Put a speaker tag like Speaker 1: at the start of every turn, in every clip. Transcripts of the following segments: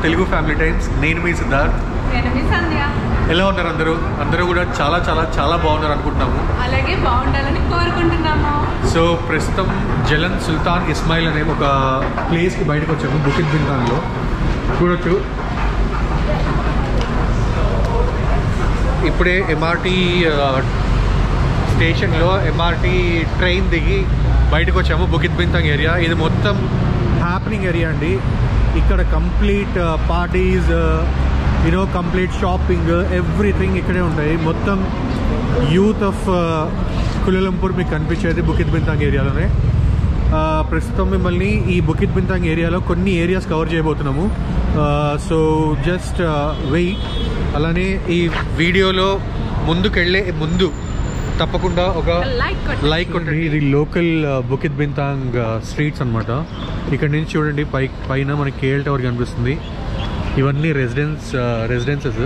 Speaker 1: Telugu family times. నేను మీ సిద్ధార్థ్. ఎలా ఉన్నారు అందరూ? అందరూ కూడా చాలా చాలా చాలా బాగున్నారు అనుకుంటున్నాము.
Speaker 2: అలాగే బాగుండాలని కోరుకుంటున్నాము.
Speaker 1: సో ప్రస్తుతం జలన్ సుల్తాన్ ఇస్మాయిల్ అనే ఒక ప్లేస్కి బయటకు వచ్చాము. బుకిత్ బింతాన్లో చూడొచ్చు. ఇప్పుడే ఎంఆర్టీ స్టేషన్లో ఎంఆర్టీ ట్రైన్ దిగి బయటకు వచ్చాము. బుకిత్ బింతాంగ్ ఏరియా ఇది మొత్తం హ్యాపెనింగ్ ఏరియా అండి. ఇక్కడ complete parties, complete shopping, everything ఇక్కడే ఉంటాయి. మొత్తం యూత్ ఆఫ్ కులాలంపూర్ మీకు కనిపించేది బుకిత్ బింతాంగ్ ఏరియాలోనే. ప్రస్తుతం మిమ్మల్ని ఈ బుకిత్ బింతాంగ్ ఏరియాలో కొన్ని ఏరియాస్ కవర్ చేయబోతున్నాము. So just wait. అలానే ఈ వీడియోలో ముందుకెళ్ళే ముందు తప్పకుండా ఒక లైక్ ఉంటుంది. ఇది లోకల్ బుకిత్ బింతాంగ్ స్ట్రీట్స్ అనమాట. ఇక్కడ నుంచి చూడండి పైన మనకి కేఎల్ టవర్ కనిపిస్తుంది. ఇవన్నీ రెసిడెన్సెస్.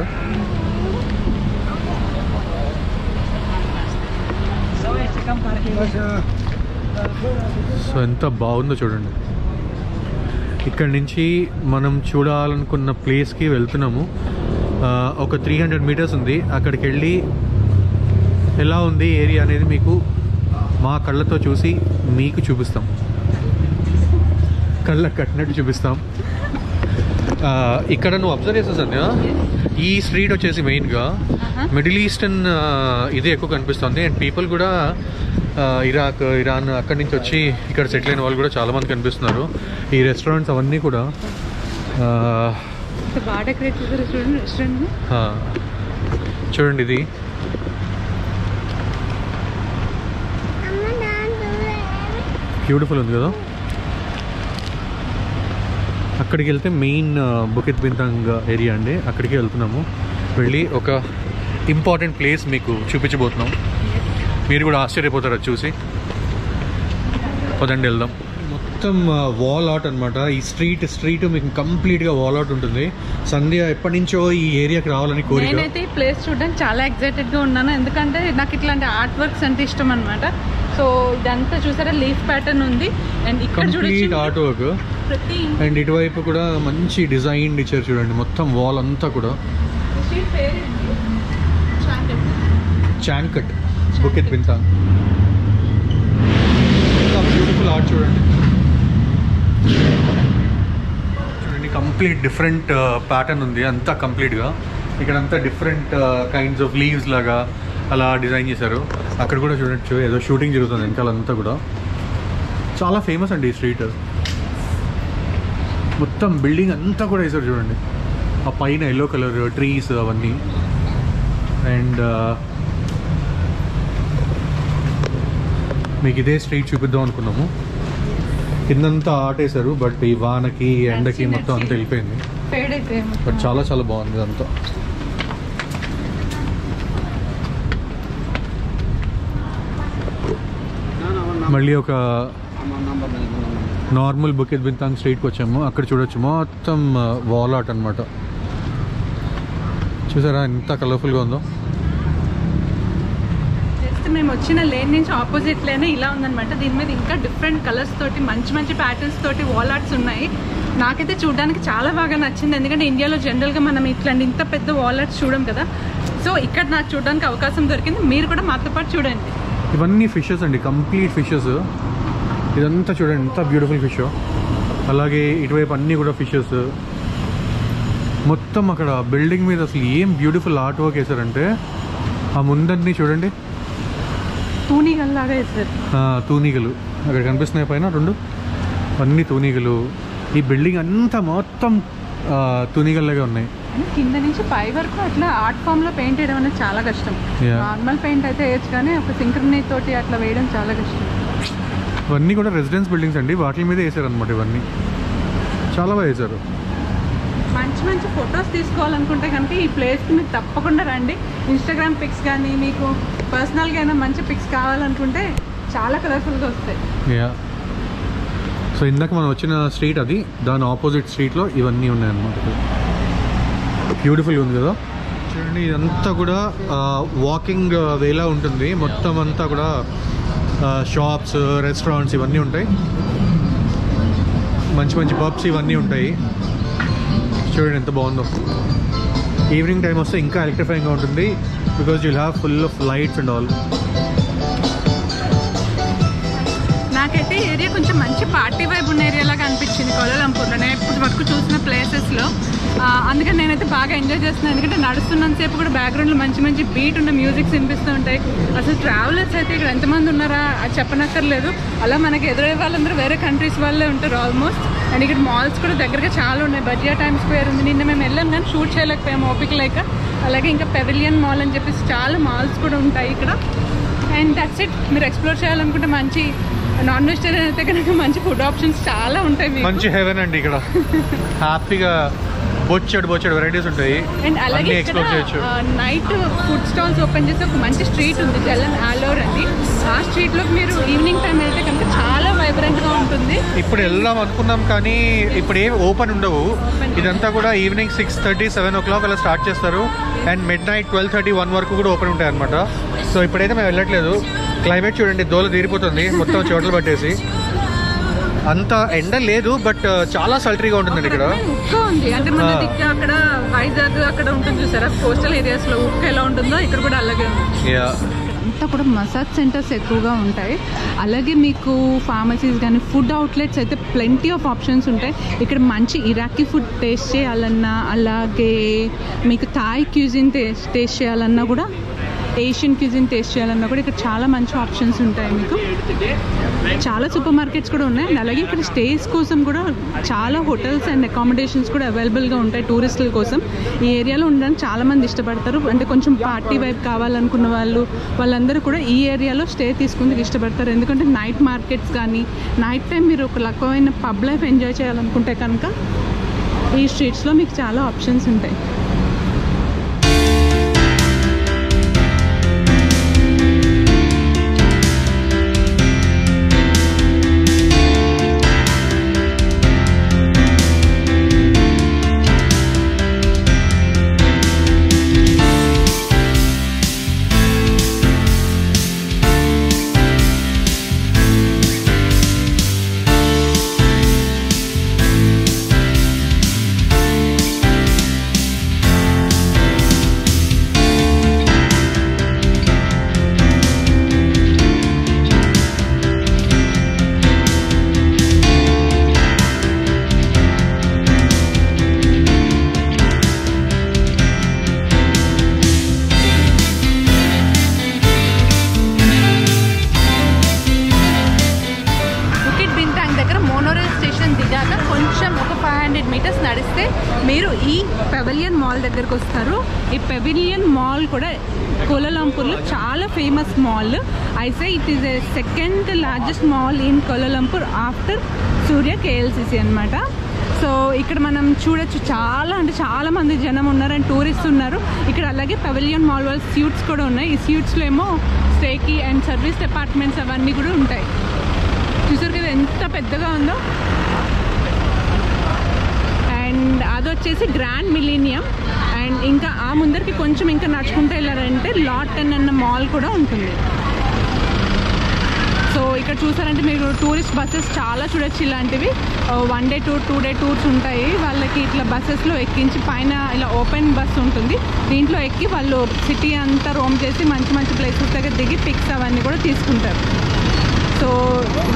Speaker 1: సో ఎంత బాగుందో చూడండి. ఇక్కడ నుంచి మనం చూడాలనుకున్న ప్లేస్కి వెళ్తున్నాము. ఒక 300 మీటర్స్ ఉంది. అక్కడికి వెళ్ళి ఎలా ఉంది ఏరియా అనేది మీకు మా కళ్ళతో చూసి మీకు చూపిస్తాం. కళ్ళకు కట్టినట్టు చూపిస్తాం. ఇక్కడ నువ్వు అబ్జర్వ్ చేస్తావు సంధ్య, ఈ స్ట్రీట్ వచ్చేసి మెయిన్గా మిడిల్ ఈస్టర్న్ ఇది ఎక్కువ కనిపిస్తుంది. అండ్ పీపుల్ కూడా ఇరాక్, ఇరాన్ అక్కడి నుంచి వచ్చి ఇక్కడ సెటిల్ అయిన వాళ్ళు కూడా చాలామంది కనిపిస్తున్నారు. ఈ రెస్టారెంట్స్ అవన్నీ కూడా చూడండి. ఇది బ్యూటిఫుల్ ఉంది కదా. అక్కడికి వెళ్తే మెయిన్ బుకిత్ బింతాంగ్ ఏరియా అండి. అక్కడికి వెళ్తున్నాము. వెళ్ళి ఒక ఇంపార్టెంట్ ప్లేస్ మీకు చూపించబోతున్నాం. మీరు కూడా ఆశ్చర్యపోతారు అది చూసి. పదండి వెళ్దాం. మొత్తం వాల్ అవుట్ అనమాట. ఈ స్ట్రీట్ మీకు కంప్లీట్గా వాల్ అవుట్ ఉంటుంది. సంధ్య ఎప్పటి నుంచో ఈ ఏరియాకి రావాలని కోరిక.
Speaker 2: నేనైతే ఈ ప్లేస్ చూడడానికి చాలా ఎక్సైటెడ్గా ఉన్నాను. ఎందుకంటే నాకు ఇట్లాంటి ఆర్ట్ వర్క్స్ అంటే ఇష్టం అనమాట. సో ఇదంతా చూసారా, లీఫ్ ప్యాటర్న్ ఉంది. అండ్ ఇక్కడ
Speaker 1: కంప్లీట్ ఆర్ట్ వర్క్. అండ్ ఇటువైపు కూడా మంచి డిజైన్ ఇచ్చారు చూడండి. మొత్తం వాల్ అంతా కూడా చాంకట్ బుకిత్ బింతాంగ్. బ్యూటిఫుల్ ఆర్ట్ చూడండి. కంప్లీట్ డిఫరెంట్ ప్యాటర్న్ ఉంది అంతా కంప్లీట్గా. ఇక్కడంతా డిఫరెంట్ కైండ్స్ ఆఫ్ లీవ్స్ లాగా అలా డిజైన్ చేశారు. అక్కడ కూడా చూడొచ్చు ఏదో షూటింగ్ జరుగుతుంది వెనకాలంతా కూడా. చాలా ఫేమస్ అండి ఈ స్ట్రీట్. మొత్తం బిల్డింగ్ అంతా కూడా వేసారు చూడండి. ఆ పైన ఎల్లో కలర్ ట్రీస్ అవన్నీ. అండ్ మీకు ఇదే స్ట్రీట్ చూపిద్దాం అనుకున్నాము. కిందంతా ఆర్ట్ వేసారు. బట్ ఈ వానకి ఎండకి మొత్తం అంతా వెళ్ళిపోయింది. బట్ చాలా చాలా బాగుంది అంతా. మళ్ళీ ఒక నార్మల్ బుకిత్ బింతాంగ్ స్ట్రీట్కి వచ్చాము. అక్కడ చూడొచ్చు మొత్తం వాల్ ఆర్ట్ అనమాట. చూసారా ఎంత కలర్ఫుల్గా ఉందో.
Speaker 2: జస్ట్ మేము వచ్చిన లేన్ నుంచి ఆపోజిట్ లేనే ఇలా ఉందనమాట. దీని మీద ఇంకా డిఫరెంట్ కలర్స్ తోటి మంచి మంచి ప్యాటర్న్స్ తోటి వాల్ ఆర్ట్స్ ఉన్నాయి. నాకైతే చూడడానికి చాలా బాగా నచ్చింది. ఎందుకంటే ఇండియాలో జనరల్గా మనం ఇట్లాంటి ఇంత పెద్ద వాల్ ఆర్ట్స్ చూడం కదా. సో ఇక్కడ నాకు చూడడానికి అవకాశం దొరికింది. మీరు కూడా మాతో పాటు చూడండి.
Speaker 1: ఇవన్నీ ఫిషెస్ అండి, కంప్లీట్ ఫిషెస్. ఇదంతా చూడండి ఎంత బ్యూటిఫుల్ ఫిష్. అలాగే ఇటువైపు అన్నీ కూడా ఫిషెస్. మొత్తం అక్కడ బిల్డింగ్ మీద అసలు ఏం బ్యూటిఫుల్ ఆర్ట్ వర్క్ వేసారంటే, ఆ ముందన్నీ చూడండి
Speaker 2: తూనీగల్లాగా వేసారు.
Speaker 1: తూనీగలు అక్కడ కనిపిస్తున్నాయి పైన రెండు, అన్నీ తూనీగలు. ఈ బిల్డింగ్ అంతా మొత్తం తూనీగల్లాగా ఉన్నాయి.
Speaker 2: కింద నుంచి పై వరకు అట్లా ఆర్ట్ ఫామ్ లో పెయింట్ వేయడం అనేది చాలా కష్టం. నార్మల్ పెయింట్ అయితే వేయచ్చు, కానీ ఒక సింక్రనీ తోటి అట్లా వేయడం చాలా కష్టం.
Speaker 1: ఇవన్నీ కూడా రెసిడెన్స్ బిల్డింగ్స్ అండి. వాటి మీద వేసారు అనమాట. ఇవన్నీ చాలా బాగా వేసారు.
Speaker 2: మంచి మంచి ఫొటోస్ తీసుకోవాలనుకుంటే కనుక ఈ ప్లేస్కి మీరు తప్పకుండా రండి. ఇన్స్టాగ్రామ్ పిక్స్ కానీ మీకు పర్సనల్గా అయినా మంచి పిక్స్ కావాలనుకుంటే చాలా కలర్ఫుల్గా వస్తాయి.
Speaker 1: సో ఇందాక మనం వచ్చిన స్ట్రీట్ అది, దాని ఆపోజిట్ స్ట్రీట్లో ఇవన్నీ ఉన్నాయన్నమాట. బ్యూటిఫుల్గా ఉంది కదా చూడండి. ఇదంతా కూడా వాకింగ్ వేలా ఉంటుంది. మొత్తం అంతా కూడా షాప్స్, రెస్టారెంట్స్ ఇవన్నీ ఉంటాయి. మంచి మంచి పబ్స్ ఇవన్నీ ఉంటాయి. చూడండి ఎంత బాగుందో. ఈవినింగ్ టైం వస్తే ఇంకా ఎలక్ట్రిఫైయింగ్గా ఉంటుంది because you'll have full of lights and all.
Speaker 2: నాకైతే ఏరియా కొంచెం మంచి పార్టీ వైబ్ ఉన్న ఏరియాలాగా అనిపించింది కోలాలంపూర్లో నేను ఇప్పటి వరకు చూసిన ప్లేసెస్లో. అందుకని నేనైతే బాగా ఎంజాయ్ చేస్తున్నాను. ఎందుకంటే నడుస్తున్నంతసేపు కూడా బ్యాక్గ్రౌండ్లో మంచి మంచి బీట్ ఉన్న మ్యూజిక్స్ వినిపిస్తూ ఉంటాయి. అసలు ట్రావెలర్స్ అయితే ఇక్కడ ఎంతమంది ఉన్నారా అది చెప్పనక్కర్లేదు. అలా మనకి ఎదురయ్యే వాళ్ళందరూ వేరే కంట్రీస్ వాళ్ళే ఉంటారు ఆల్మోస్ట్. అండ్ ఇక్కడ మాల్స్ కూడా దగ్గరగా చాలా ఉన్నాయి. బజియా టైమ్ స్క్వేర్ ఉంది. నిన్న మేము వెళ్ళాం కానీ షూట్ చేయలేకపోయాము ఓపిక లేక. అలాగే ఇంకా పెవిలియన్ మాల్ అని చెప్పేసి చాలా మాల్స్ కూడా ఉంటాయి ఇక్కడ. And that's it. మీరు ఎక్స్ప్లోర్ చేయాలనుకుంటే మంచి నాన్ వెజిటేరియన్ అయితే కనుక మంచి ఫుడ్ ఆప్షన్స్ చాలా ఉంటాయి.
Speaker 1: మంచి హెవెన్ అండి ఇక్కడ. హ్యాపీగా బొచ్చాడు వెరైటీస్ ఉంటాయి.
Speaker 2: అండ్ అలాగే నైట్ ఫుడ్ స్టాల్స్ ఓపెన్ చేసి ఒక మంచి స్ట్రీట్ ఉంది జలన్ ఆలోర్ అని. ఆ స్ట్రీట్ లో మీరు ఈవినింగ్ టైం వెళ్తే కనుక చాలా వైబ్రెంట్ గా ఉంటుంది.
Speaker 1: ఇప్పుడు వెళ్దాం అనుకున్నాం కానీ ఇప్పుడు ఏం ఓపెన్ ఉండవు. ఇదంతా కూడా ఈవినింగ్ 6:30, 7 o'clock అలా స్టార్ట్ చేస్తారు. అండ్ మిడ్ నైట్ 12:30, 1 వరకు కూడా ఓపెన్ ఉంటాయి అనమాట. సో ఇప్పుడైతే మేము వెళ్ళట్లేదు. క్లైమేట్ చూడండి, దోల తీరిపోతుంది మొత్తం చోట్ల పట్టేసి. అంత ఎండ లేదు బట్ చాలా సల్టరీగా ఉంటుందండి ఇక్కడ.
Speaker 2: ఉక్క ఉంది అంటే మన దగ్గర అక్కడ వైజాగ్ అక్కడ ఉంటుంది చూసారా కోస్టల్ ఏరియాస్ లో ఉక్క ఎలా ఉంటుందో ఇక్కడ కూడా అలాగే ఉంది. అంతా కూడా మసాజ్ సెంటర్స్ ఎక్కువగా ఉంటాయి. అలాగే మీకు ఫార్మసీస్ కానీ ఫుడ్ అవుట్లెట్స్ అయితే ప్లెంటీ ఆఫ్ ఆప్షన్స్ ఉంటాయి. ఇక్కడ మంచి ఇరాకీ ఫుడ్ టేస్ట్ చేయాలన్నా, అలాగే మీకు థాయ్ క్యూజిన్ టేస్ట్ చేయాలన్నా కూడా, ఏషియన్ క్యూజిన్ టేస్ట్ చేయాలన్నా కూడా ఇక్కడ చాలా మంచి ఆప్షన్స్ ఉంటాయి. మీకు చాలా సూపర్ మార్కెట్స్ కూడా ఉన్నాయి. అండ్ అలాగే ఇక్కడ స్టేస్ కోసం కూడా చాలా హోటల్స్ అండ్ అకామిడేషన్స్ కూడా అవైలబుల్గా ఉంటాయి టూరిస్టుల కోసం. ఈ ఏరియాలో ఉండడానికి చాలామంది ఇష్టపడతారు. అంటే కొంచెం పార్టీ వైబ్ కావాలనుకున్న వాళ్ళందరూ కూడా ఈ ఏరియాలో స్టే తీసుకుందుకు ఇష్టపడతారు. ఎందుకంటే నైట్ మార్కెట్స్ కానీ నైట్ టైం మీరు ఒక రకమైన పబ్ లైఫ్ ఎంజాయ్ చేయాలనుకుంటే కనుక ఈ స్ట్రీట్స్లో మీకు చాలా ఆప్షన్స్ ఉంటాయి. నడిస్తే మీరు ఈ పెవిలియన్ మాల్ దగ్గరకు వస్తారు. ఈ పెవిలియన్ మాల్ కూడా కోలాలంపూర్లో చాలా ఫేమస్ మాల్. అయితే it is a second largest mall in Kuala Lumpur after Surya KLCC అనమాట. సో ఇక్కడ మనం చూడొచ్చు చాలా అంటే చాలా మంది జనం ఉన్నారు అండ్ టూరిస్ట్ ఉన్నారు ఇక్కడ. అలాగే పెవిలియన్ మాల్ వాళ్ళ స్యూట్స్ కూడా ఉన్నాయి. ఈ స్యూట్స్లో ఏమో స్టేకి అండ్ సర్వీస్ డిపార్ట్మెంట్స్ అవన్నీ కూడా ఉంటాయి. చూసారు కదా ఎంత పెద్దగా ఉందో. అండ్ అది వచ్చేసి గ్రాండ్ మిలీనియం. అండ్ ఇంకా ఆ ముందరికి కొంచెం ఇంకా నడుచుకుంటూ వెళ్ళారంటే లాట్ 10 అన్న మాల్ కూడా ఉంటుంది. సో ఇక్కడ చూసారంటే మీరు టూరిస్ట్ బస్సెస్ చాలా చూడొచ్చు. ఇలాంటివి 1 day టూర్ 2 day టూర్స్ ఉంటాయి. వాళ్ళకి ఇట్లా బస్సెస్లో ఎక్కించి పైన ఇలా ఓపెన్ బస్ ఉంటుంది. దీంట్లో ఎక్కి వాళ్ళు సిటీ అంతా రోమ్ చేసి మంచి మంచి ప్లేసెస్ దగ్గర దిగి పిక్స్ అవన్నీ కూడా తీసుకుంటారు. సో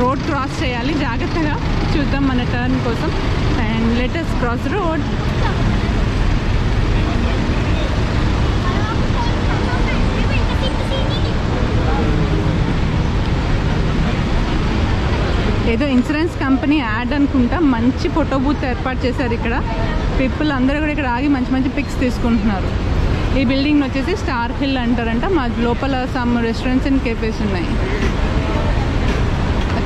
Speaker 2: రోడ్ క్రాస్ చేయాలి జాగ్రత్తగా. చూద్దాం మన టర్న్ కోసం. And let us cross the road. ఏదో ఇన్సూరెన్స్ కంపెనీ యాడ్ అనుకుంటా. మంచి ఫోటో బూత్ ఏర్పాటు చేశారు ఇక్కడ. పీపుల్ అందరూ కూడా ఇక్కడ ఆగి మంచి మంచి పిక్స్ తీసుకుంటున్నారు. ఈ బిల్డింగ్ వచ్చేసి స్టార్ హిల్ అంటారంట. మా లోపల సమ్ రెస్టారెంట్స్ అండ్ కేఫేస్ ఉన్నాయి.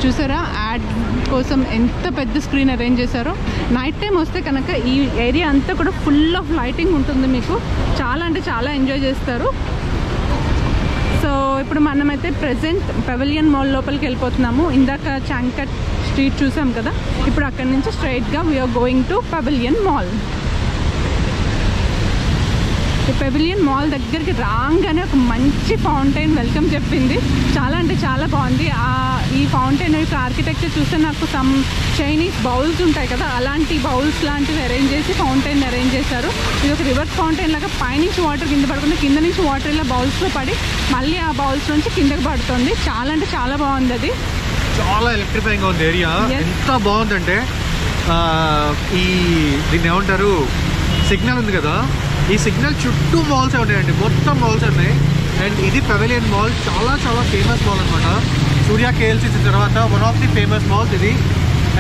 Speaker 2: చూసారా యాడ్ కోసం ఎంత పెద్ద స్క్రీన్ అరేంజ్ చేశారో. నైట్ టైం వస్తే కనుక ఈ ఏరియా అంతా కూడా ఫుల్ ఆఫ్ లైటింగ్ ఉంటుంది. మీకు చాలా అంటే చాలా ఎంజాయ్ చేస్తారు. సో ఇప్పుడు మనమైతే ప్రెజెంట్ పెవిలియన్ మాల్ లోపలికి వెళ్ళిపోతున్నాము. ఇందాక చాంకట్ స్ట్రీట్ చూసాం కదా, ఇప్పుడు అక్కడి నుంచి స్ట్రైట్గా we're going to Pavilion Mall. ఈ పెవిలియన్ మాల్ దగ్గరికి రాగానే ఒక మంచి ఫౌంటైన్ వెల్కమ్ చెప్పింది. చాలా అంటే చాలా బాగుంది. ఈ ఫౌంటైన్ యొక్క ఆర్కిటెక్చర్ చూస్తే నాకు సమ్ చైనీస్ బౌల్స్ ఉంటాయి కదా, అలాంటి బౌల్స్ లాంటివి అరేంజ్ చేసి ఫౌంటైన్ అరేంజ్ చేశారు. ఇది ఒక రివర్స్ ఫౌంటైన్ లాగా పైనుంచి వాటర్ కింద పడకుండా కింద నుంచి వాటర్ ఇలా బౌల్స్లో పడి మళ్ళీ ఆ బౌల్స్ నుంచి కిందకి పడుతుంది. చాలా అంటే చాలా బాగుంది. అది
Speaker 1: చాలా ఎలక్ట్రిఫైయింగ్ ఉంది ఏరియా. ఎంత బాగుందంటే దీన్ని ఏమంటారు, సిగ్నల్ ఉంది కదా, ఈ సిగ్నల్ చుట్టూ మాల్స్ ఉన్నాయండి, మొత్తం మాల్స్ ఉన్నాయి. అండ్ ఇది పెవిలియన్ మాల్, చాలా చాలా ఫేమస్ మాల్ అనమాట. సూర్య KLCC తర్వాత one of the famous malls ఇది.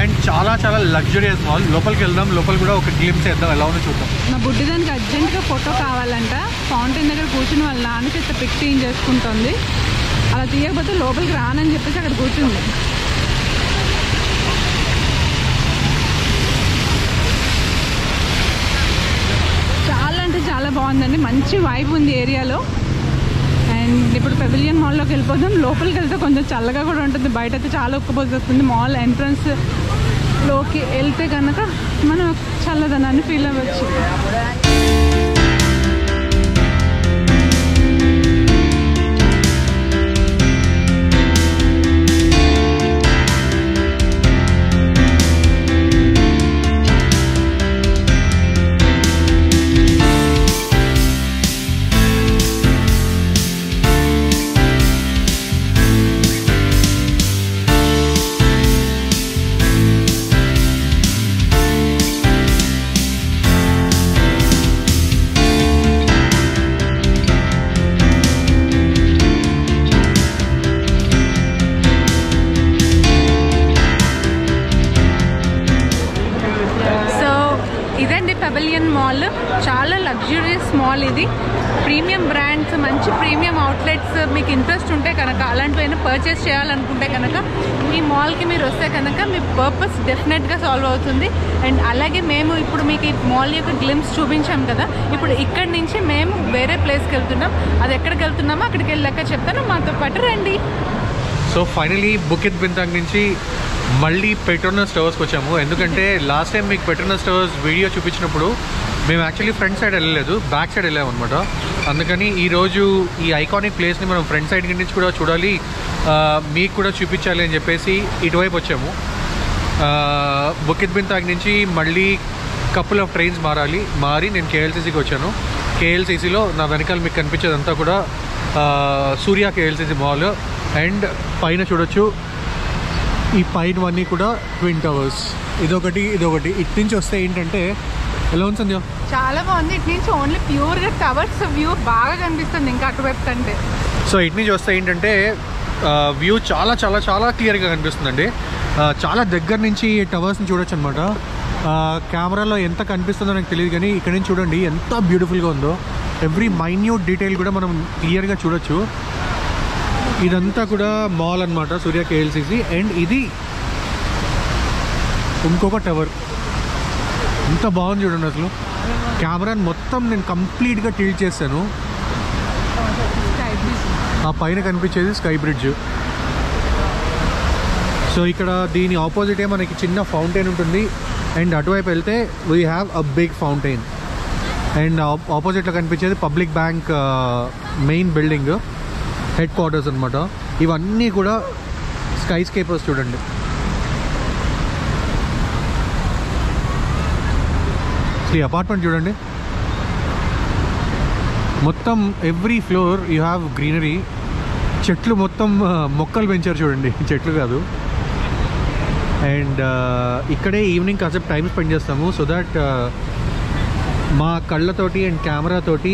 Speaker 1: అండ్ చాలా చాలా లగ్జరియస్ మాల్. లోపలికి వెళ్దాం, లోపల కూడా ఒక గ్లింప్స్ వేద్దాం, ఎలా ఉందో చూద్దాం.
Speaker 2: మా బుడ్డి దానికి అర్జెంట్గా ఫోటో కావాలంట. ఫౌంటైన్ దగ్గర కూర్చుని వాళ్ళ నాన్న చేత పిక్ క్లీన్ చేసుకుంటుంది. అలా తీయకపోతే లోపలికి రానని చెప్పేసి అక్కడ కూర్చుంది. చాలా అంటే చాలా బాగుందండి, మంచి వైబ్ ఉంది ఏరియాలో. అండ్ ఇప్పుడు పెవిలియన్ మాల్లోకి వెళ్ళిపోదాం. లోపలికి వెళ్తే కొంచెం చల్లగా కూడా ఉంటుంది, బయట అయితే చాలా ఉక్కపోతుంది. మాల్ ఎంట్రన్స్లోకి వెళ్తే కనుక మనం చల్లదనాన్ని ఫీల్ అవ్వచ్చు. ఇదండి పెవిలియన్ మాల్. చాలా లగ్జూరియస్ మాల్ ఇది. ప్రీమియం బ్రాండ్స్, మంచి ప్రీమియం అవుట్లెట్స్ మీకు ఇంట్రెస్ట్ ఉంటే కనుక, అలాంటివైనా పర్చేస్ చేయాలనుకుంటే కనుక ఈ మాల్కి మీరు వస్తే కనుక మీ పర్పస్ డెఫినెట్గా సాల్వ్ అవుతుంది. అండ్ అలాగే మేము ఇప్పుడు మీకు ఈ మాల్ యొక్క గ్లిమ్స్ చూపించాం కదా, ఇప్పుడు ఇక్కడి నుంచి మేము వేరే ప్లేస్కి వెళ్తున్నాం. అది ఎక్కడికి వెళ్తున్నామో అక్కడికి వెళ్ళాక చెప్తాను, మాతో పాటు రండి.
Speaker 1: సో ఫైనలీ బుకిత్ బింతాంగ్ నుంచి మళ్ళీ పెట్రోనస్ టవర్స్కి వచ్చాము. ఎందుకంటే లాస్ట్ టైం మీకు పెట్రోనస్ టవర్స్ వీడియో చూపించినప్పుడు మేము యాక్చువల్లీ ఫ్రంట్ సైడ్ వెళ్ళలేదు, బ్యాక్ సైడ్ వెళ్ళాము అనమాట. అందుకని ఈరోజు ఈ ఐకానిక్ ప్లేస్ని మనం ఫ్రంట్ సైడ్ నుంచి కూడా చూడాలి, మీకు కూడా చూపించాలి అని చెప్పేసి ఇటువైపు వచ్చాము. బుకిత్ బింతాంగ్ నుంచి మళ్ళీ కపుల్ ఆఫ్ ట్రైన్స్ మారి నేను KLCCకి వచ్చాను. KLCCలో నా వెనకాల మీకు కనిపించేదంతా కూడా సూర్య KLCC మాల్. అండ్ పైన చూడొచ్చు, ఈ పైనవన్నీ కూడా ట్విన్ టవర్స్, ఇదొకటి ఇటు నుంచి వస్తే ఏంటంటే ఎలా ఉంది సంధ్య?
Speaker 2: చాలా బాగుంది. ఇటు నుంచి ఓన్లీ ప్యూర్గా టవర్స్ వ్యూ బాగా కనిపిస్తుంది ఇంకా అటువైపు కంటే.
Speaker 1: సో ఇటు నుంచి వస్తే ఏంటంటే వ్యూ చాలా చాలా చాలా క్లియర్గా కనిపిస్తుందండి. చాలా దగ్గర నుంచి టవర్స్ని చూడొచ్చు అనమాట. కెమెరాలో ఎంత కనిపిస్తుందో నాకు తెలియదు, కానీ ఇక్కడ నుంచి చూడండి ఎంత బ్యూటిఫుల్గా ఉందో. ఎవ్రీ మైన్యూట్ డీటెయిల్ కూడా మనం క్లియర్గా చూడొచ్చు. ఇదంతా కూడా మాల్ అనమాట, సూర్య KLCC. అండ్ ఇది ఇంకొక టవర్. ఎంత బాగుంది చూడండి. అసలు కెమెరాని మొత్తం నేను కంప్లీట్గా టిల్ట్ చేశాను. ఆ పైన కనిపించేది స్కై బ్రిడ్జ్. సో ఇక్కడ దీని ఆపోజిటే మనకి చిన్న ఫౌంటైన్ ఉంటుంది. అండ్ అటువైపు వెళ్తే we have a big fountain. And ఆపోజిట్లో కనిపించేది Public Bank main building, headquarters అనమాట. ఇవన్నీ కూడా స్కై స్కేపర్స్ చూడండి. ఈ అపార్ట్మెంట్ చూడండి, మొత్తం every floor you have greenery. చెట్లు మొత్తం మొక్కలు పెంచారు చూడండి, చెట్లు కాదు. అండ్ ఇక్కడే ఈవినింగ్ కాసేపు టైం స్పెండ్ చేస్తాము, సో దట్ మా కళ్ళతోటి అండ్ కెమెరాతోటి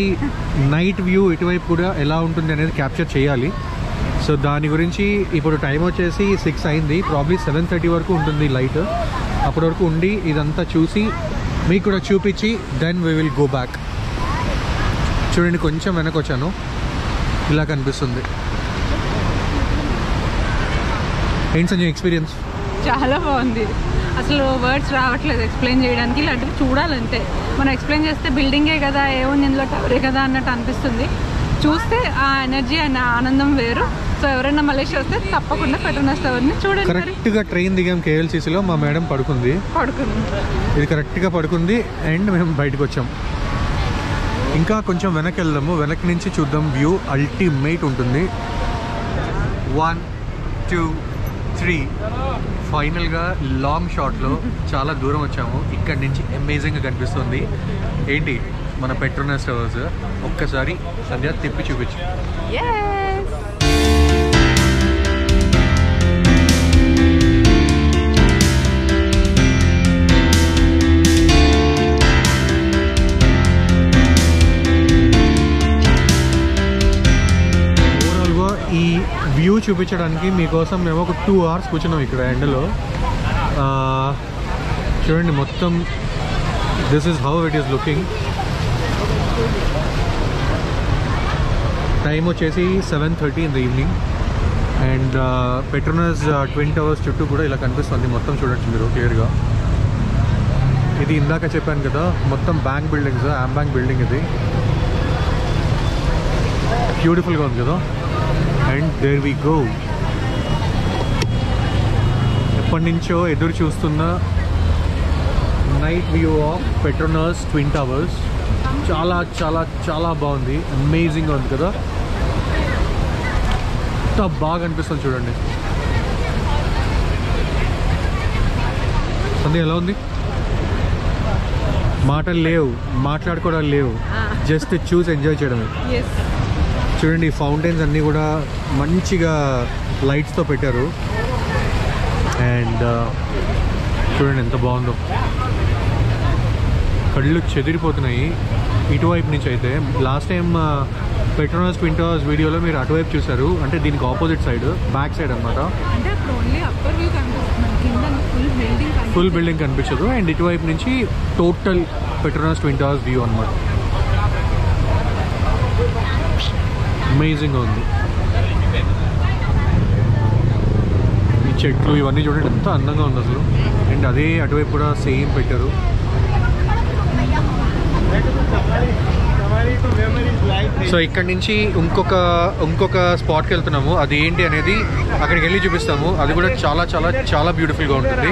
Speaker 1: నైట్ వ్యూ ఇటువైపు కూడా ఎలా ఉంటుంది అనేది క్యాప్చర్ చేయాలి. సో దాని గురించి ఇప్పుడు టైం వచ్చేసి 6 అయింది. ప్రాబ్లీ 7:30 వరకు ఉంటుంది లైట్. అప్పటి వరకు ఉండి ఇదంతా చూసి మీకు కూడా చూపించి then we will go back. చూడండి, కొంచెం వెనక్కి వచ్చాను, ఇలా కనిపిస్తుంది. ఏంటి సంజయ్ ఎక్స్పీరియన్స్?
Speaker 2: చాలా బాగుంది. అసలు వర్డ్స్ రావట్లేదు ఎక్స్ప్లెయిన్ చేయడానికి. ఇలాంటివి చూడాలంటే మనం ఎక్స్ప్లెయిన్ చేస్తే బిల్డింగే కదా, ఏముంది ఇందులో టవరే కదా అన్నట్టు అనిపిస్తుంది. చూస్తే ఆ ఎనర్జీ అండ్ ఆనందం వేరు. సో ఎవరైనా మలేషియా వస్తే తప్పకుండా పెట్రోనస్ టవర్ని చూడండి.
Speaker 1: కరెక్ట్గా ట్రైన్ దిగాం KLCCలో. మా మేడం పడుకుంది. ఇది కరెక్ట్గా పడుకుంది. అండ్ మేము బయటకు వచ్చాం. ఇంకా కొంచెం వెనక్కి వెళ్దాము, వెనక్కి నుంచి చూద్దాం. వ్యూ అల్టిమేట్ ఉంటుంది. 1 2 3 ఫైనల్గా లాంగ్ షాట్లో చాలా దూరం వచ్చాము. ఇక్కడి నుంచి అమేజింగ్గా కనిపిస్తుంది. ఏంటి మన పెట్రోనస్ టవర్స్. ఒక్కసారి సంధ్య తిప్పి చూపించు. ఈ వ్యూ చూపించడానికి మీకోసం మేము ఒక 2 hours కూర్చున్నాం ఇక్కడ ఎండలో. చూడండి మొత్తం this is how it is looking. Time వచ్చేసి 7:30 in the evening. And Petronas Twin towers చుట్టూ కూడా ఇలా కనిపిస్తుంది. మొత్తం చూడండి మీరు క్లియర్గా. ఇది ఇందాక చెప్పాను కదా, మొత్తం బ్యాంక్ బిల్డింగ్స్, ఆంబ్యాంక్ బిల్డింగ్ ఇది. బ్యూటిఫుల్గా ఉంది కదా. And there we go. ఎప్పటి నుంచో ఎదురు చూస్తున్న night view of Petronas Twin Towers. చాలా చాలా చాలా బాగుంది. అమేజింగ్గా ఉంది కదా. ఎంత బాగా అనిపిస్తుంది చూడండి. సంధ్య ఎలా ఉంది? మాటలు లేవు, మాట్లాడుకోవడాలు లేవు, జస్ట్ చూసి ఎంజాయ్ చేయడమే. చూడండి ఫౌంటైన్స్ అన్నీ కూడా మంచిగా లైట్స్తో పెట్టారు. అండ్ చూడండి ఎంత బాగుందో. కళ్ళు చెదిరిపోతున్నాయి ఇటువైపు నుంచి. అయితే last time Petronas Twin towers వీడియోలో మీరు అటువైపు చూసారు, అంటే దీనికి ఆపోజిట్ సైడ్, బ్యాక్ సైడ్ అనమాట. ఫుల్ బిల్డింగ్ కనిపించదు. అండ్ ఇటువైపు నుంచి total Petronas Twin towers view అనమాట. అమేజింగ్గా ఉంది. ఈ చెట్లు ఇవన్నీ చూడండి ఎంత అందంగా ఉంది అసలు. అండ్ అదే అటువైపు కూడా సేమ్ పెట్టారు. సో ఇక్కడ నుంచి ఇంకొక స్పాట్కి వెళ్తున్నాము. అది ఏంటి అనేది అక్కడికి వెళ్ళి చూపిస్తాము. అది కూడా చాలా చాలా చాలా బ్యూటిఫుల్గా ఉంటుంది.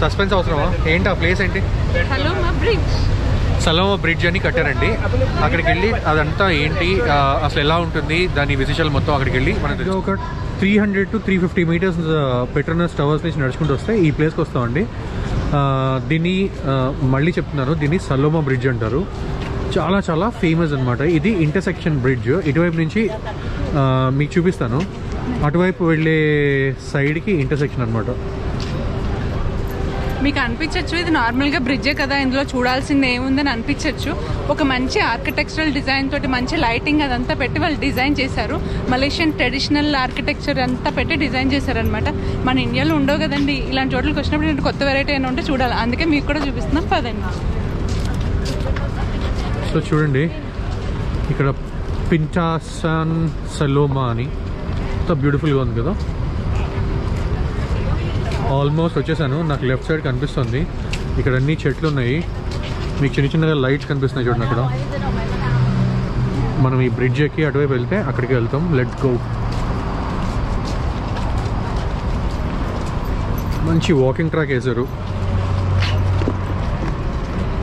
Speaker 1: సస్పెన్స్ అవసరమా? ఏంటి ఆ ప్లేస్ ఏంటి? సలోమా బ్రిడ్జ్ అని కట్టారండి. అక్కడికి వెళ్ళి అదంతా ఏంటి, అసలు ఎలా ఉంటుంది, దాని విశేషాలు మొత్తం అక్కడికి వెళ్ళి మనకి ఒక 300 to 350 meters పెట్రోనస్ టవర్స్ నుంచి నడుచుకుంటూ వస్తే ఈ ప్లేస్కి వస్తామండి. దీన్ని మళ్ళీ చెప్తున్నాను, దీన్ని సలోమా బ్రిడ్జ్ అంటారు. చాలా చాలా ఫేమస్ అనమాట. ఇది ఇంటర్సెక్షన్ బ్రిడ్జ్. ఇటువైపు నుంచి మీకు చూపిస్తాను. అటువైపు వెళ్ళే సైడ్కి ఇంటర్సెక్షన్ అనమాట.
Speaker 2: మీకు అనిపించవచ్చు ఇది నార్మల్గా బ్రిడ్జే కదా, ఇందులో చూడాల్సింది ఏముందని అనిపించవచ్చు. ఒక మంచి ఆర్కిటెక్చరల్ డిజైన్ తోటి మంచి లైటింగ్ అదంతా పెట్టి వాళ్ళు డిజైన్ చేశారు. మలేషియన్ ట్రెడిషనల్ ఆర్కిటెక్చర్ అంతా పెట్టి డిజైన్ చేశారనమాట. మన ఇండియాలో ఉండవు కదండి, ఇలాంటి చోట్లకి వచ్చినప్పుడు నేను కొత్త వెరైటీ అయినా ఉంటే చూడాలి. అందుకే మీకు కూడా చూపిస్తున్నాం పదండి.
Speaker 1: సో చూడండి ఇక్కడ పింటాసన్ సలోమా అని ఎంత బ్యూటిఫుల్గా ఉంది కదా. ఆల్మోస్ట్ వచ్చేసాను. నాకు లెఫ్ట్ సైడ్ కనిపిస్తుంది. ఇక్కడ అన్ని చెట్లు ఉన్నాయి. మీకు చిన్న చిన్నగా లైట్స్ కనిపిస్తున్నాయి చూడండి అక్కడ. మనం ఈ బ్రిడ్జ్ ఎక్కి అటువైపు వెళ్తే అక్కడికి వెళ్తాం. Let's go. మంచి వాకింగ్ ట్రాక్ వేశారు.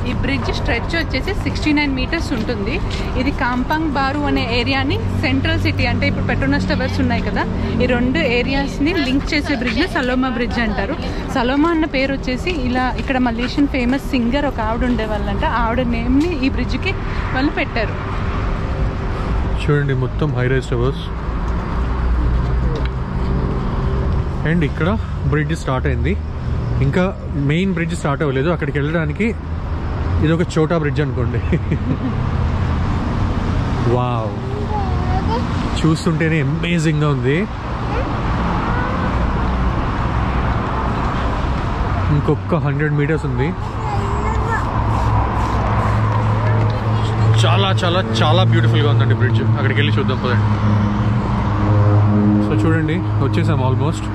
Speaker 2: ఈ బ్రిడ్జ్ స్ట్రెచ్ వచ్చేసి 69 meters ఉంటుంది. ఇది కాంపాంగ్ బారు అనే ఏరియాని సెంట్రల్ సిటీ, అంటే ఇప్పుడు పెట్రోనస్ టవర్స్ ఉన్నాయి కదా, ఈ 2 ఏరియాస్ని లింక్ చేసే బ్రిడ్జ్ని సలోమా బ్రిడ్జ్ అంటారు. సలోమా అన్న పేరు వచ్చేసి ఇలా ఇక్కడ మలేషియన్ ఫేమస్ సింగర్ ఒక ఆవిడ ఉండేవాళ్ళంట. ఆవిడ నేమ్ని ఈ బ్రిడ్జ్కి వాళ్ళు పెట్టారు.
Speaker 1: చూడండి మొత్తం హై రైజ్ టవర్స్. అండ్ ఇక్కడ బ్రిడ్జ్ స్టార్ట్ అయింది. ఇంకా మెయిన్ బ్రిడ్జ్ స్టార్ట్ అవ్వలేదు. అక్కడికి వెళ్ళడానికి ఇది ఒక చోటా బ్రిడ్జ్ అనుకోండి. వావ్, చూస్తుంటేనే అమేజింగ్గా ఉంది. ఇంకొక 100 meters ఉంది. చాలా చాలా చాలా బ్యూటిఫుల్గా ఉందండి బ్రిడ్జ్. అక్కడికి వెళ్ళి చూద్దాం పదండి. సో చూడండి వచ్చేసాం ఆల్మోస్ట్.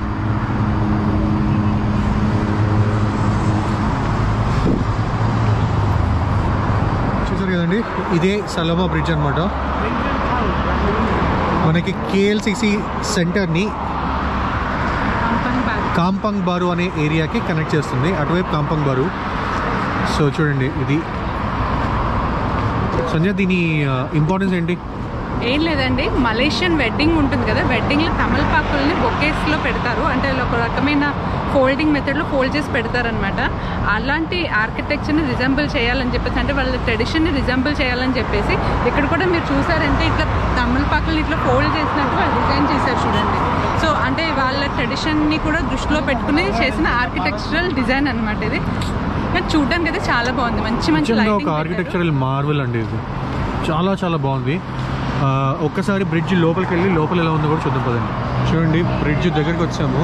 Speaker 1: కదండి ఇదే సలోమా బ్రిడ్జ్ అనమాట. మనకి KLCC సెంటర్ని కాంపాంగ్ బారు అనే ఏరియాకి కనెక్ట్ చేస్తుంది. అటువైపు కాంపాంగ్ బారు. సో చూడండి ఇది సంజయ్ దీని ఇంపార్టెన్స్ ఏంటి?
Speaker 2: ఏం లేదండి, మలేషియన్ వెడ్డింగ్ ఉంటుంది కదా, వెడ్డింగ్లో తమలపాకుల్ని బొకేస్లో పెడతారు. అంటే ఒక రకమైన ఫోల్డింగ్ మెథడ్లో ఫోల్డ్ చేసి పెడతారనమాట. అలాంటి ఆర్కిటెక్చర్ని రిజంబుల్ చేయాలని చెప్పేసి, అంటే వాళ్ళ ట్రెడిషన్ని రిజంబుల్ చేయాలని చెప్పేసి ఇక్కడ కూడా మీరు చూసారంటే ఇట్లా తమలపాకుల్ని ఇట్లా ఫోల్డ్ చేసినట్టు వాళ్ళు డిజైన్ చేశారు చూడండి. సో అంటే వాళ్ళ ట్రెడిషన్ని కూడా దృష్టిలో పెట్టుకుని చేసిన ఆర్కిటెక్చరల్ డిజైన్ అనమాట ఇది. చూడడానికి అయితే చాలా బాగుంది, మంచి మంచి
Speaker 1: ఒక ఆర్కిటెక్చరల్ మార్వెల్ అండి ఇది, చాలా చాలా బాగుంది. ఒక్కసారి బ్రిడ్జ్ లోపలికి వెళ్ళి లోపల ఎలా ఉందో కూడా చూద్దాం పదండి. చూడండి బ్రిడ్జ్ దగ్గరికి వచ్చాము,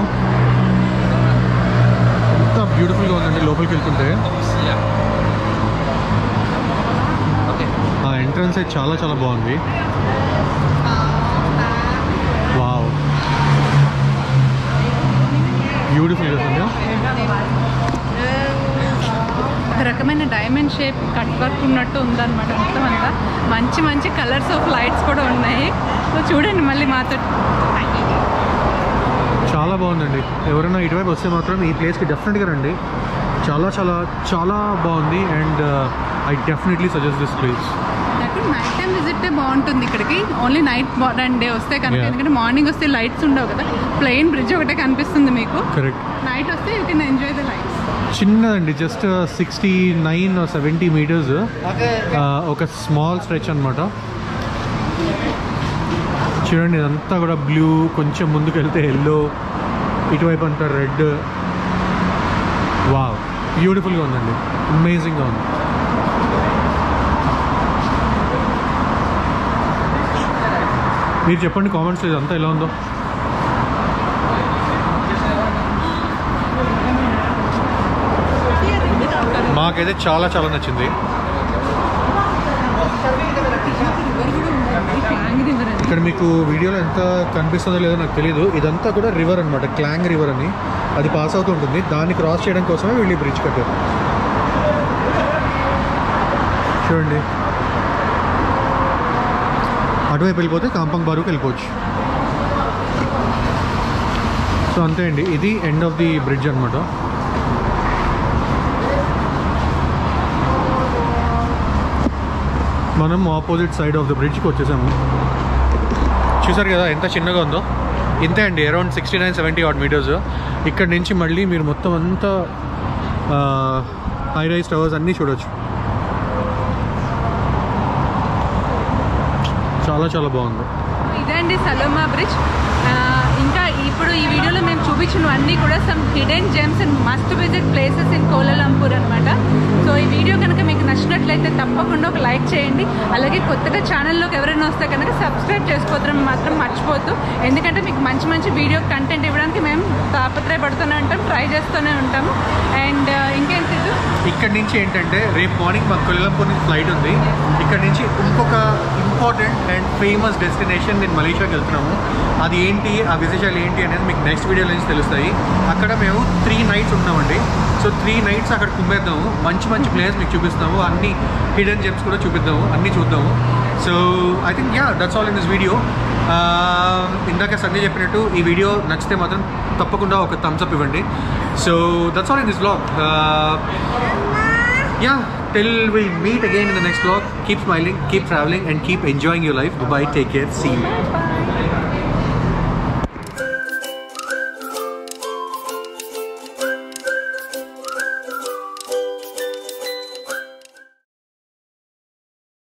Speaker 1: ఎంత బ్యూటిఫుల్గా ఉందండి లోపలికి వెళ్తుంటే. ఆ ఎంట్రన్స్ అయితే చాలా చాలా బాగుంది. వావ్, బ్యూటిఫుల్ కదండి.
Speaker 2: ఒక రకమైన డైమండ్ షేప్ కట్ వర్క్ ఉన్నట్టు ఉందన్నమాట మొత్తం అంతా. మంచి మంచి కలర్స్ ఆఫ్ లైట్స్ కూడా ఉన్నాయి. సో చూడండి మళ్ళీ మాతో.
Speaker 1: చాలా బాగుందండి. ఎవరైనా ఇటువైపు వస్తే మాత్రం ఈ ప్లేస్కి డెఫినెట్గా రండి. చాలా చాలా చాలా బాగుంది. And I definitely suggest this place.
Speaker 2: Night time visit బాగుంటుంది ఇక్కడికి. ఓన్లీ నైట్ అండ్ డే వస్తే కనుక, ఎందుకంటే మార్నింగ్ వస్తే లైట్స్ ఉండవు కదా, ప్లెయిన్ బ్రిడ్జ్ ఒకటే కనిపిస్తుంది మీకు.
Speaker 1: కరెక్ట్.
Speaker 2: నైట్ వస్తే you can enjoy the lights.
Speaker 1: చిన్నదండి, జస్ట్ 69 or 70 meters, ఒక స్మాల్ స్ట్రెచ్ అనమాట. చూడండి ఇదంతా కూడా బ్లూ, కొంచెం ముందుకు వెళ్తే ఎల్లో, ఇటువైపు అంతా రెడ్. వావ్, బ్యూటిఫుల్గా ఉందండి, అమేజింగ్గా ఉంది. మీరు చెప్పండి కామెంట్స్లో ఇదంతా ఎలా ఉందో. మాకైతే చాలా చాలా నచ్చింది. ఇక్కడ మీకు వీడియోలో ఎంత కనిపిస్తుందో లేదో నాకు తెలియదు. ఇదంతా కూడా రివర్ అనమాట, క్లాంగ్ రివర్ అని, అది పాస్ అవుతూ ఉంటుంది. దాన్ని క్రాస్ చేయడం కోసమే వీళ్ళు బ్రిడ్జ్ కట్టారు. చూడండి అటువైపు వెళ్ళిపోతే కాంపంగ్ బారుకి వెళ్ళిపోవచ్చు. సో అంతే అండి, ఇది ఎండ్ ఆఫ్ ది బ్రిడ్జ్ అనమాట. మనం ఆపోజిట్ సైడ్ ఆఫ్ ద బ్రిడ్జ్కి వచ్చేసాము. చూసారు కదా ఎంత చిన్నగా ఉందో. ఇంతే అండి, అరౌండ్ 69-70 odd meters. ఇక్కడ నుంచి మళ్ళీ మీరు మొత్తం అంతా హై రైజ్ టవర్స్ అన్నీ చూడవచ్చు. చాలా చాలా బాగుంది.
Speaker 2: ఇదే అండి సలోమా బ్రిడ్జ్. ఇంకా ఇప్పుడు ఈ వీడియోలో మేము చూపించినవన్నీ కూడా some hidden gems and must visit places in Kuala Lumpur అనమాట. సో ఈ వీడియో కనుక మీకు నచ్చినట్లయితే తప్పకుండా ఒక లైక్ చేయండి. అలాగే కొత్తగా ఛానల్లోకి ఎవరైనా వస్తే కనుక సబ్స్క్రైబ్ చేసుకోవడం మాత్రం మర్చిపోద్దు. ఎందుకంటే మీకు మంచి మంచి వీడియో కంటెంట్ ఇవ్వడానికి మేము తాపత్రయపడుతూనే ఉంటాం, ట్రై చేస్తూనే ఉంటాము. అండ్ ఇంకేంటి,
Speaker 1: ఇక్కడ నుంచి ఏంటంటే రేపు మార్నింగ్ మాకు కోలాలంపూర్ నుంచి ఫ్లైట్ ఉంది. ఇక్కడ నుంచి ఇంకొక ఇంపార్టెంట్ అండ్ ఫేమస్ డెస్టినేషన్ నేను మలేషియాకి వెళ్తున్నాము. అది ఏంటి, ఆ విశేషాలు ఏంటి అనేది మీకు నెక్స్ట్ వీడియో నుంచి తెలుస్తాయి. అక్కడ మేము 3 nights ఉన్నామండి. సో 3 nights అక్కడ కుమ్మేద్దాము. మంచి మంచి ప్లేస్ మీకు చూపిస్తాము, అన్ని హిడెన్ జెమ్స్ కూడా చూపిద్దాము, అన్నీ చూద్దాము. So I think that's all in this video. ఇందాక సంజయ్ చెప్పినట్టు ఈ వీడియో నచ్చితే మాత్రం తప్పకుండా ఒక థమ్స్ అప్ ఇవ్వండి. So that's all in this vlog. Till we meet again in the next vlog, keep smiling, keep traveling and keep enjoying your life. Bye, take care, see you.